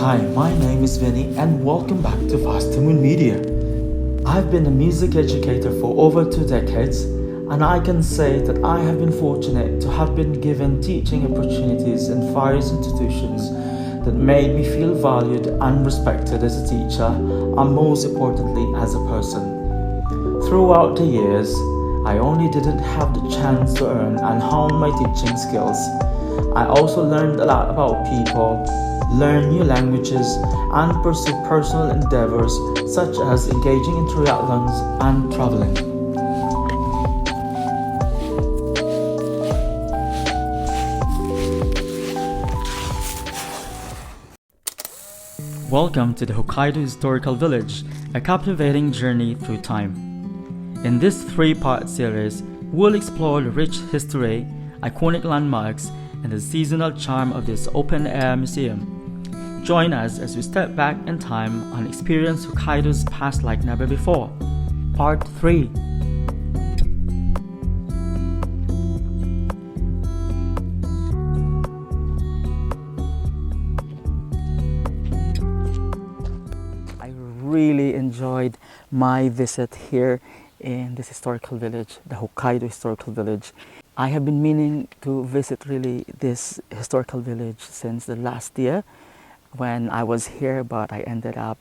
Hi, my name is Vinny and welcome back to Fast Moon Media. I've been a music educator for over 2 decades and I can say that I have been fortunate to have been given teaching opportunities in various institutions that made me feel valued and respected as a teacher and most importantly as a person. Throughout the years, I only didn't have the chance to earn and hone my teaching skills. I also learned a lot about people, learn new languages, and pursue personal endeavors such as engaging in triathlons and traveling. Welcome to the Hokkaido Historical Village, a captivating journey through time. In this three-part series, we'll explore the rich history, iconic landmarks, and the seasonal charm of this open-air museum. Join us as we step back in time and experience Hokkaido's past like never before. Part 3. I really enjoyed my visit here in this historical village, the Hokkaido Historical Village. I have been meaning to visit really this historical village since the last year when I was here, but I ended up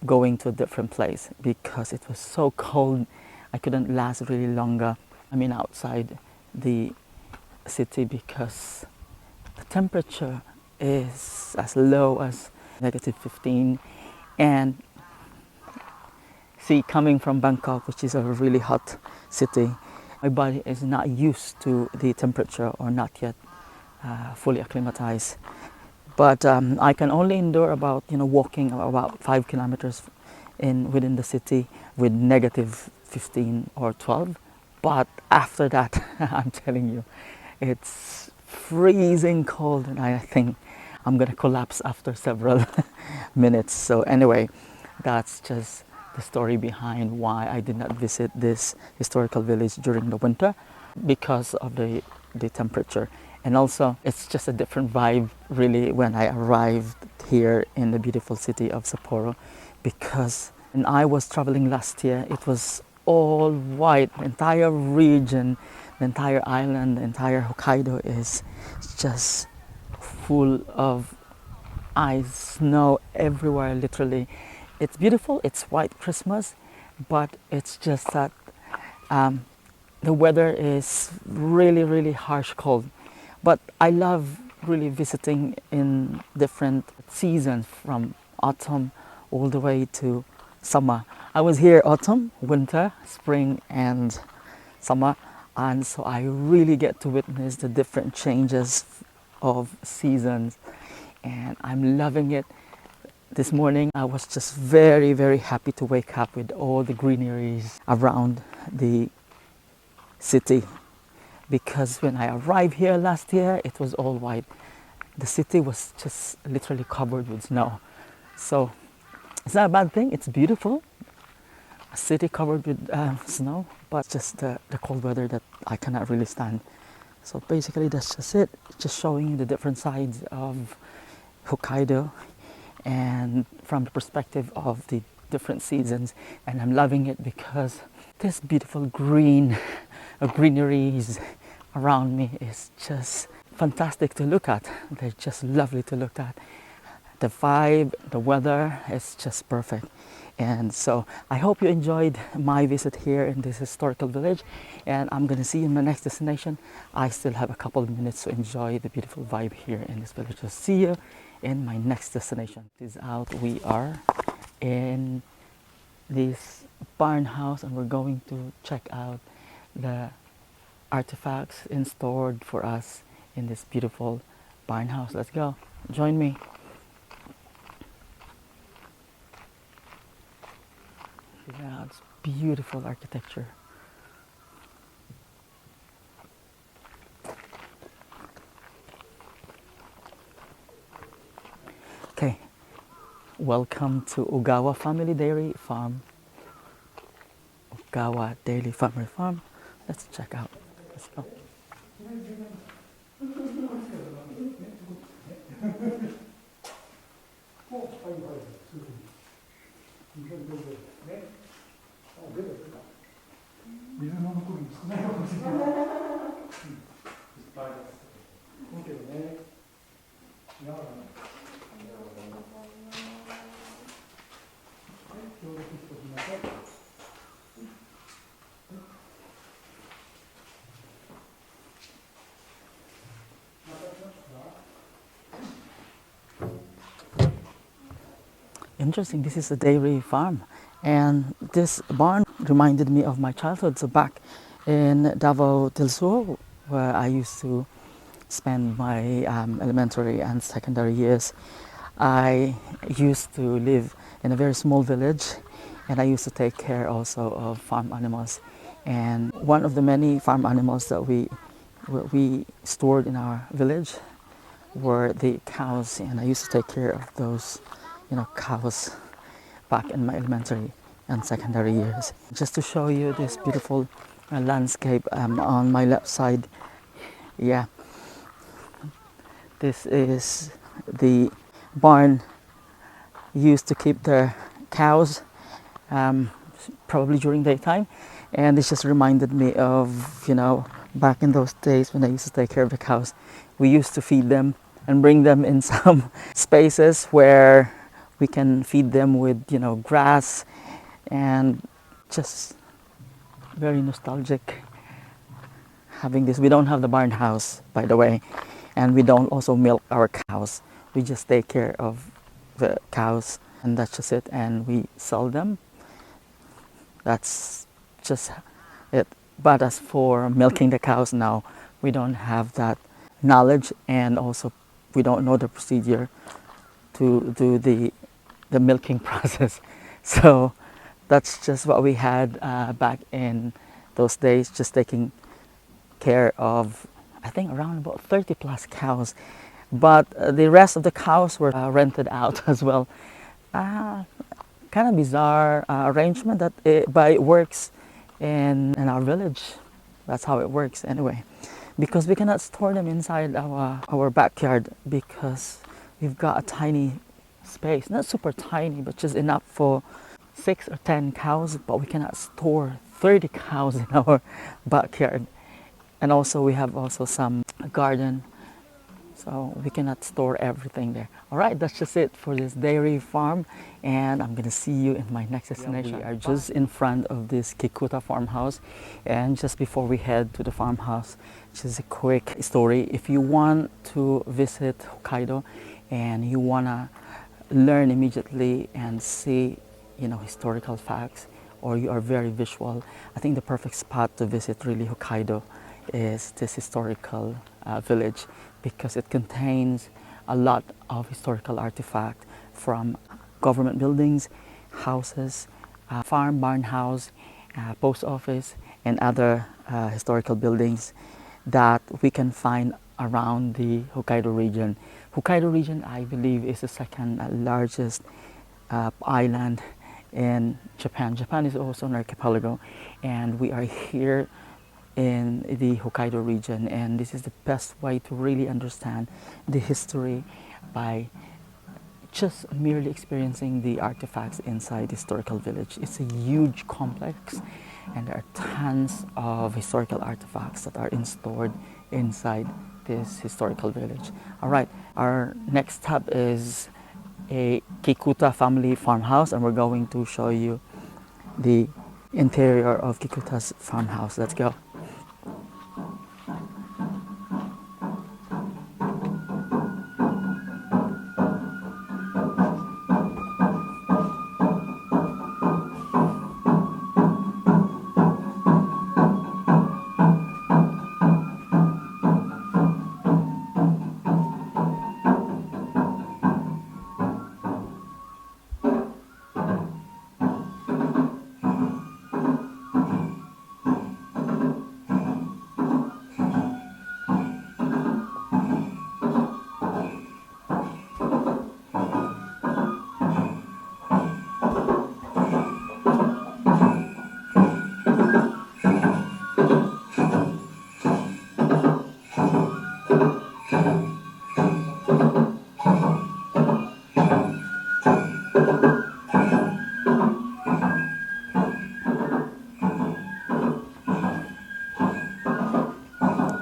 going to a different place because it was so cold. I couldn't last really longer. Outside the city because the temperature is as low as -15, and see, coming from Bangkok, which is a really hot city, my body is not used to the temperature or not yet fully acclimatized. But I can only endure about walking about 5 kilometers within the city with -15 or 12. But after that, I'm telling you, it's freezing cold, and I think I'm gonna collapse after several minutes. So anyway, that's just the story behind why I did not visit this historical village during the winter, because of the temperature. And also, it's just a different vibe really when I arrived here in the beautiful city of Sapporo, because when I was traveling last year, it was all white. The entire region, the entire island, the entire Hokkaido is just full of ice, snow everywhere, literally. It's beautiful, it's white Christmas, but it's just that the weather is really, really harsh cold. But I love really visiting in different seasons, from autumn all the way to summer. I was here autumn, winter, spring, and summer, and so I really get to witness the different changes of seasons, and I'm loving it. This morning I was just very, very happy to wake up with all the greeneries around the city, because when I arrived here last year it was all white. The city was just literally covered with snow. So it's not a bad thing, it's beautiful. A city covered with snow, but just the cold weather that I cannot really stand. So basically that's just it, just showing you the different sides of Hokkaido and from the perspective of the different seasons. And I'm loving it because this beautiful greeneries around me is just fantastic to look at. They're just lovely to look at. The vibe, the weather is just perfect. And so I hope you enjoyed my visit here in this historical village, and I'm going to see you in my next destination. I still have a couple of minutes to enjoy the beautiful vibe here in this village. So see you in my next destination. Is out. We are in this barn house and we're going to check out the artifacts stored for us in this beautiful barn house. Let's go. Join me. Yeah, it's beautiful architecture. Okay, welcome to Ogawa Family Dairy Farm. Ogawa Dairy Family Farm. Let's check out. Let's go. interesting. This is a dairy farm, and this barn reminded me of my childhood. So back in Davao del Sur, where I used to spend my elementary and secondary years, I used to live in a very small village, and I used to take care also of farm animals. And one of the many farm animals that we stored in our village were the cows, and I used to take care of those, cows back in my elementary and secondary years. Just to show you this beautiful landscape on my left side, yeah, this is the barn used to keep the cows, um, probably during daytime, and this just reminded me of, back in those days when I used to take care of the cows. We used to feed them and bring them in some spaces where we can feed them with, grass, and just very nostalgic having this. We don't have the barn house, by the way, and we don't also milk our cows. We just take care of the cows, and that's just it, and we sell them. That's just it. But as for milking the cows now, we don't have that knowledge, and also we don't know the procedure to do the milking process. So that's just what we had back in those days, just taking care of, I think, around about 30 plus cows. But the rest of the cows were rented out as well. Kind of bizarre arrangement that but it works in our village. That's how it works anyway. Because we cannot store them inside our backyard, because we've got a tiny space, not super tiny, but just enough for 6 or 10 cows, but we cannot store 30 cows in our backyard. And also we have also some garden, so we cannot store everything there. All right, that's just it for this dairy farm, and I'm gonna see you in my next destination. We are just in front of this Kikuta farmhouse, and just before we head to the farmhouse, just a quick story. If you want to visit Hokkaido and you wanna learn immediately and see, historical facts, or you are very visual, I think the perfect spot to visit really Hokkaido is this historical village, because it contains a lot of historical artifacts from government buildings, houses, farm, barn house, post office, and other historical buildings that we can find around the Hokkaido region. Hokkaido region, I believe, is the second largest island in Japan. Japan is also an archipelago, and we are here in the Hokkaido region, and this is the best way to really understand the history by just merely experiencing the artifacts inside the historical village. It's a huge complex, and there are tons of historical artifacts that are stored inside this historical village. All right, our next stop is a Kikuta family farmhouse, and we're going to show you the interior of Kikuta's farmhouse. Let's go.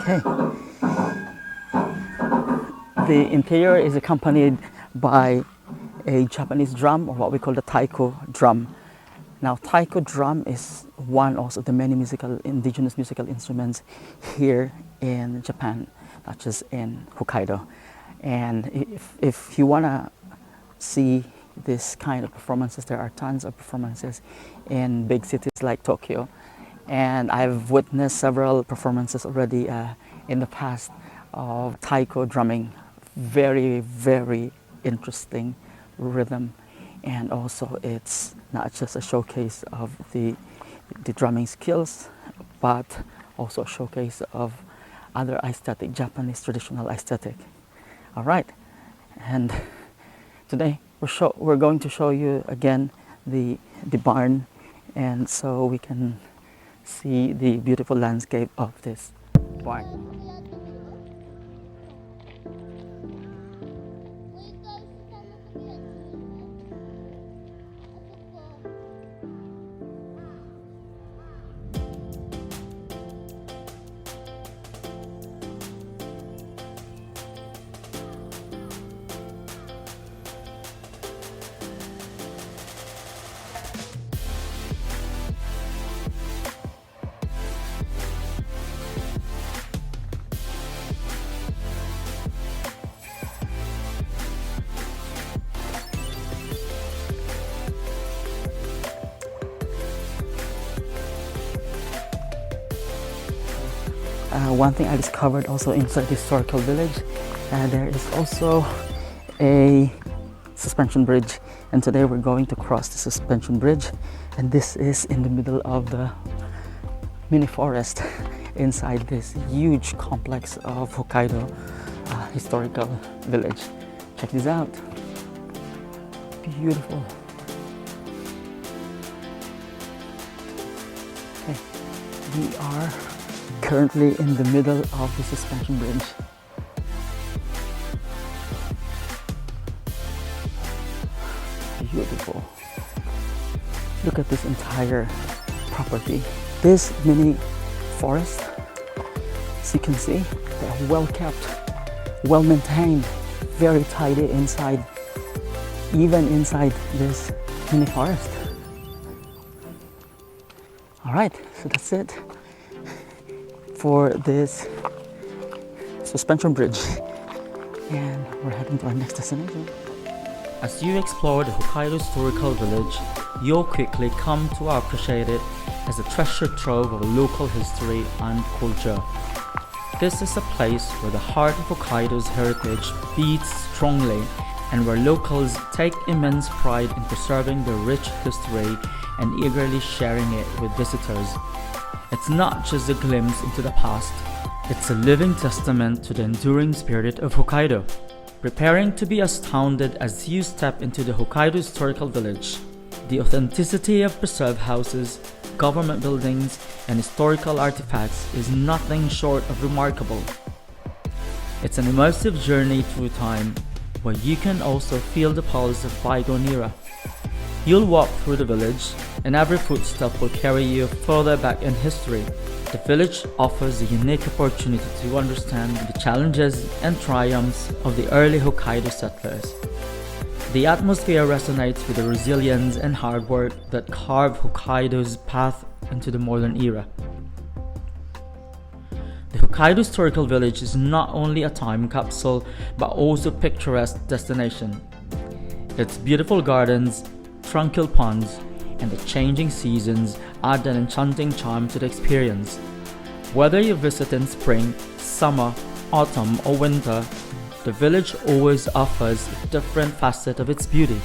Okay. The interior is accompanied by a Japanese drum, or what we call the taiko drum. Now, taiko drum is one also of the many indigenous musical instruments here in Japan, not just in Hokkaido. And if you want to see this kind of performances. There are tons of performances in big cities like Tokyo, and I've witnessed several performances already in the past of taiko drumming. Very, very interesting rhythm, and also it's not just a showcase of the drumming skills, but also a showcase of other aesthetic, Japanese traditional aesthetic. All right, and today we're going to show you again the barn, and so we can see the beautiful landscape of this barn. One thing I discovered also inside the historical village, there is also a suspension bridge, and today we're going to cross the suspension bridge, and this is in the middle of the mini forest inside this huge complex of Hokkaido Historical Village. Check this out. Beautiful. Okay, we are currently in the middle of the suspension bridge. Beautiful. Look at this entire property. This mini forest, as you can see, they're well kept, well maintained, very tidy inside, even inside this mini forest. All right, so that's it for this suspension bridge, and we're heading to our next destination. As you explore the Hokkaido Historical Village, you'll quickly come to appreciate it as a treasure trove of local history and culture. This is a place where the heart of Hokkaido's heritage beats strongly, and where locals take immense pride in preserving their rich history and eagerly sharing it with visitors. It's not just a glimpse into the past, it's a living testament to the enduring spirit of Hokkaido. Preparing to be astounded as you step into the Hokkaido Historical Village. The authenticity of preserved houses, government buildings, and historical artifacts is nothing short of remarkable. It's an immersive journey through time, where you can also feel the pulse of bygone era. You'll walk through the village, and every footstep will carry you further back in history. The village offers a unique opportunity to understand the challenges and triumphs of the early Hokkaido settlers. The atmosphere resonates with the resilience and hard work that carved Hokkaido's path into the modern era. The Hokkaido Historical Village is not only a time capsule, but also a picturesque destination. Its beautiful gardens, tranquil ponds, and the changing seasons add an enchanting charm to the experience. Whether you visit in spring, summer, autumn, or winter, the village always offers a different facet of its beauty.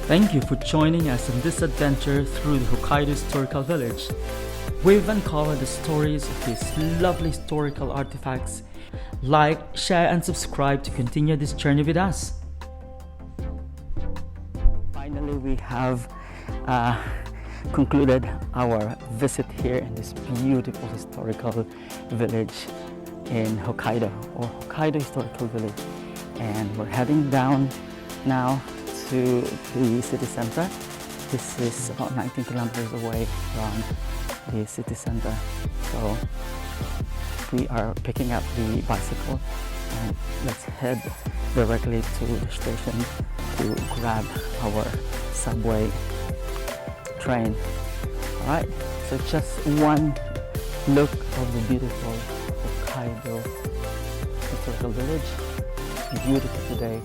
Thank you for joining us on this adventure through the Hokkaido Historical Village. We've uncovered the stories of these lovely historical artifacts. Like, share and subscribe to continue this journey with us. Finally, we have concluded our visit here in this beautiful historical village in Hokkaido, or Hokkaido Historical Village. And we're heading down now to the city center. This is about 19 kilometers away from the city center. So we are picking up the bicycle and let's head directly to the station to grab our subway train. Alright, so just one look of the beautiful Hokkaido Historical Village. Beautiful today.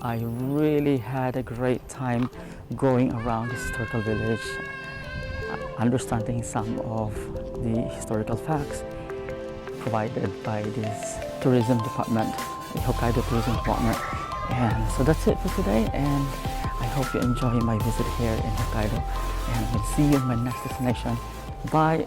I really had a great time going around the historical village, understanding some of the historical facts provided by this tourism department, the Hokkaido Tourism Department. And so that's it for today, and I hope you enjoy my visit here in Hokkaido, and we'll see you in my next destination. Bye!